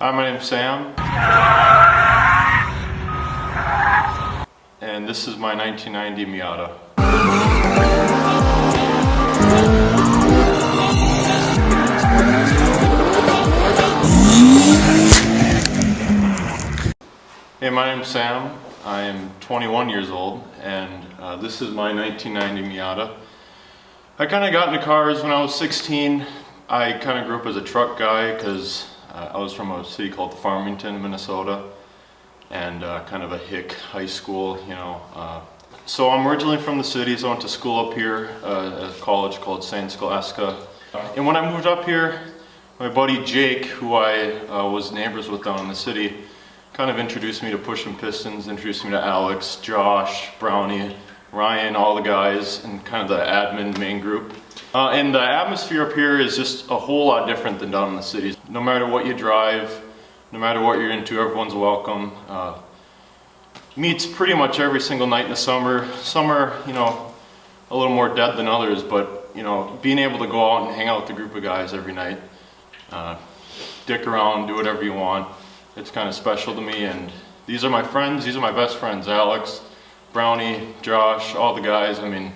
Hi, my name's Sam, and this is my 1990 Miata. Hey, my name's Sam. I am 21 years old, and this is my 1990 Miata. I kind of got into cars when I was 16. I kind of grew up as a truck guy because I was from a city called Farmington, Minnesota, and kind of a hick high school, you know. So I'm originally from the city, so I went to school up here at a college called St. Scholastica. And when I moved up here, my buddy Jake, who I was neighbors with down in the city, kind of introduced me to Pushing Pistons, introduced me to Alex, Josh, Brownie, Ryan, all the guys, and kind of the admin main group. And the atmosphere up here is just a whole lot different than down in the cities. No matter what you drive, no matter what you're into, everyone's welcome. Meets pretty much every single night in the summer. Some are, you know, a little more dead than others, but, you know, being able to go out and hang out with a group of guys every night, dick around, do whatever you want, it's kind of special to me. And these are my friends, these are my best friends, Alex, Brownie, Josh, all the guys. I mean,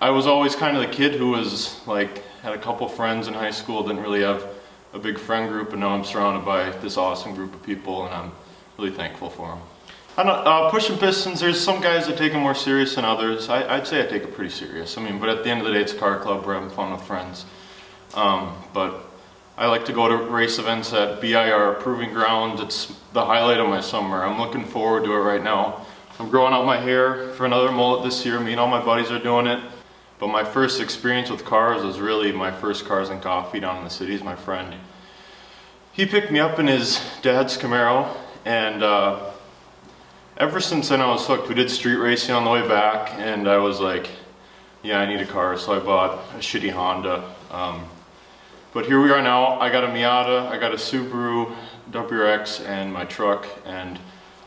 I was always kind of the kid who was like, had a couple friends in high school, didn't really have a big friend group, and now I'm surrounded by this awesome group of people, and I'm really thankful for them. I don't, Pushing Pistons, there's some guys that take it more serious than others. I'd say I take it pretty serious. I mean, but at the end of the day, it's a car club, we're having fun with friends. But I like to go to race events at BIR Proving Grounds. It's the highlight of my summer. I'm looking forward to it right now. I'm growing out my hair for another mullet this year. Me and all my buddies are doing it. But my first experience with cars was really my first Cars and Coffee down in the cities. My friend, he picked me up in his dad's Camaro, and ever since then I was hooked. We did street racing on the way back, and I was like, yeah, I need a car, so I bought a shitty Honda. But here we are now. I got a Miata, I got a Subaru WRX, and my truck, and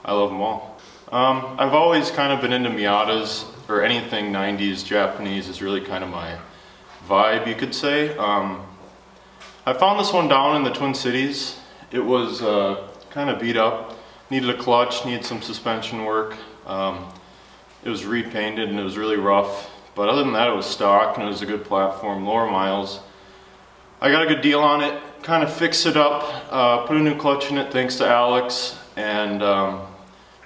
I love them all. I've always kind of been into Miatas, or anything 90s Japanese is really kind of my vibe, you could say. I found this one down in the Twin Cities. It was kind of beat up, needed a clutch, needed some suspension work. It was repainted and it was really rough, but other than that it was stock and it was a good platform, lower miles. I got a good deal on it, kind of fixed it up, put a new clutch in it thanks to Alex, and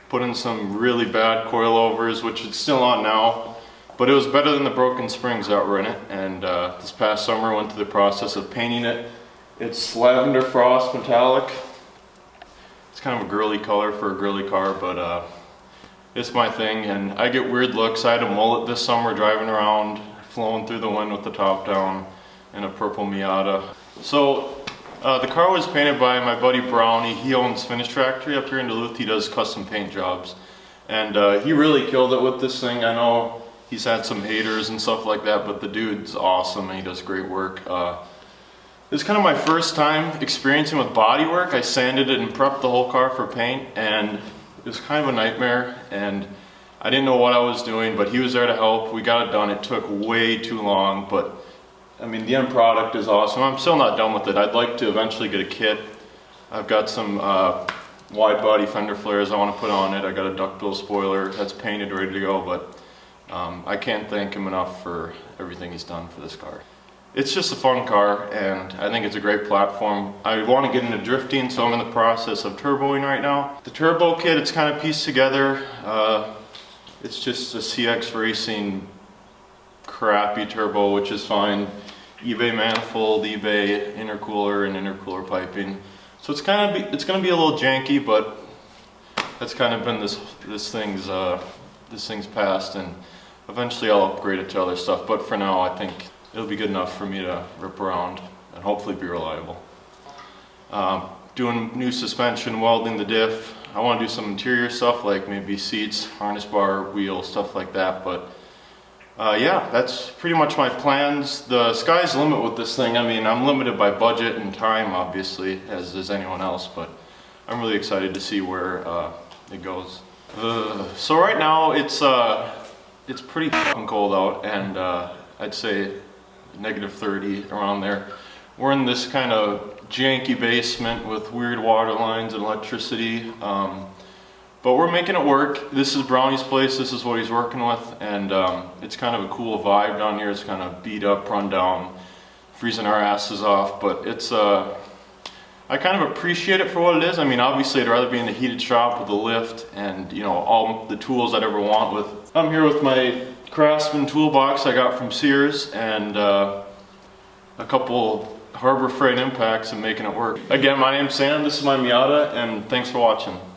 put in some really bad coilovers, which it's still on now, but it was better than the broken springs that were in it. And this past summer I went through the process of painting it. It's lavender frost metallic. It's kind of a girly color for a girly car, but it's my thing, and I get weird looks. I had a mullet this summer driving around, flowing through the wind with the top down in a purple Miata. So the car was painted by my buddy Brownie. He owns Finish Factory up here in Duluth. He does custom paint jobs, and he really killed it with this thing. I know he's had some haters and stuff like that, but the dude's awesome and he does great work. It's kind of my first time experiencing with body work. I sanded it and prepped the whole car for paint, and it was kind of a nightmare, and I didn't know what I was doing, but he was there to help. We got it done. It took way too long, but I mean, the end product is awesome. I'm still not done with it. I'd like to eventually get a kit. I've got some wide body fender flares I want to put on it. I got a duckbill spoiler that's painted, ready to go, but I can't thank him enough for everything he's done for this car. It's just a fun car, and I think it's a great platform. I want to get into drifting, so I'm in the process of turboing right now. The turbo kit, it's kind of pieced together. It's just a CX Racing crappy turbo, which is fine. eBay manifold, eBay intercooler, and intercooler piping. So it's gonna be a little janky, but that's kind of been this thing's past, and eventually I'll upgrade it to other stuff. But for now, I think it'll be good enough for me to rip around and hopefully be reliable. Doing new suspension, welding the diff. I want to do some interior stuff like maybe seats, harness bar, wheel, stuff like that. But yeah, that's pretty much my plans. The sky's the limit with this thing. I mean, I'm limited by budget and time, obviously, as is anyone else, but I'm really excited to see where it goes. So right now, it's pretty fucking cold out, and I'd say -30 around there. We're in this kind of janky basement with weird water lines and electricity. But we're making it work. This is Brownie's place, this is what he's working with, and it's kind of a cool vibe down here. It's kind of beat up, run down, freezing our asses off, but it's I kind of appreciate it for what it is. I mean, obviously I'd rather be in the heated shop with a lift and, you know, all the tools I'd ever want with. I'm here with my Craftsman toolbox I got from Sears and a couple Harbor Freight impacts and making it work. Again, my name's Sam, this is my Miata, and thanks for watching.